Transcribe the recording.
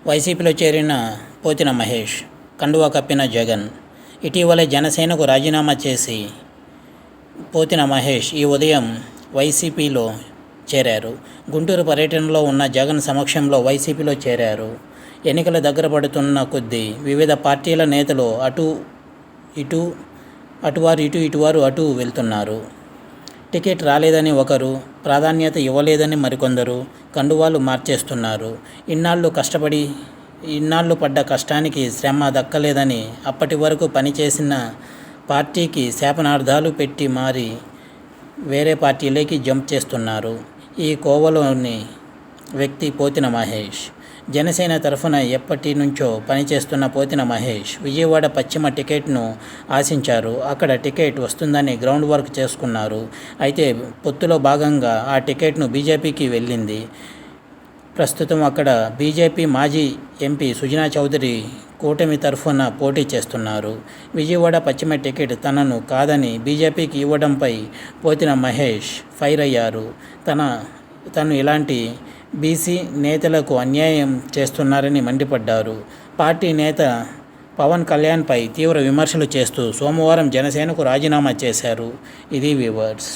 వైసీపీలో చేరిన పోతిన మహేష్, కండువా కప్పిన జగన్. ఇటీవలే జనసేనకు రాజీనామా చేసి పోతిన మహేష్ ఈ ఉదయం వైసీపీలో చేరారు. గుంటూరు పర్యటనలో ఉన్న జగన్ సమక్షంలో వైసీపీలో చేరారు. ఎన్నికల దగ్గర పడుతున్న కొద్దీ వివిధ పార్టీల నేతలు అటువారు ఇటు వెళ్తున్నారు. టికెట్ రాలేదని ఒకరు, ప్రాధాన్యత ఇవ్వలేదని మరికొందరు కండువాలు మార్చేస్తున్నారు. ఇన్నాళ్ళు పడ్డ కష్టానికి శ్రమ దక్కలేదని, అప్పటి వరకు పనిచేసిన పార్టీకి శాపనార్థాలు పెట్టి మారి వేరే పార్టీలోకి జంప్ చేస్తున్నారు. ఈ కోవలోని వ్యక్తి పోతిన మహేష్. జనసేన తరఫున ఎప్పటి నుంచో పనిచేస్తున్న పోతిన మహేష్ విజయవాడ పశ్చిమ టికెట్ను ఆశించారు. అక్కడ టికెట్ వస్తుందని గ్రౌండ్ వర్క్ చేసుకున్నారు. అయితే పొత్తులో భాగంగా ఆ టికెట్ను బీజేపీకి వెళ్ళింది. ప్రస్తుతం అక్కడ బీజేపీ మాజీ ఎంపీ సుజనా చౌదరి కూటమి తరఫున పోటీ చేస్తున్నారు. విజయవాడ పశ్చిమ టికెట్ తనను కాదని బీజేపీకి ఇవ్వడంపై పోతిన మహేష్ ఫైర్ అయ్యారు. తను ఇలాంటి బీసీ నేతలకు అన్యాయం చేస్తున్నారని మండిపడ్డారు. పార్టీ నేత పవన్ కళ్యాణ్పై తీవ్ర విమర్శలు చేస్తూ సోమవారం జనసేనకు రాజీనామా చేశారు. ఇది వ్యూవర్స్.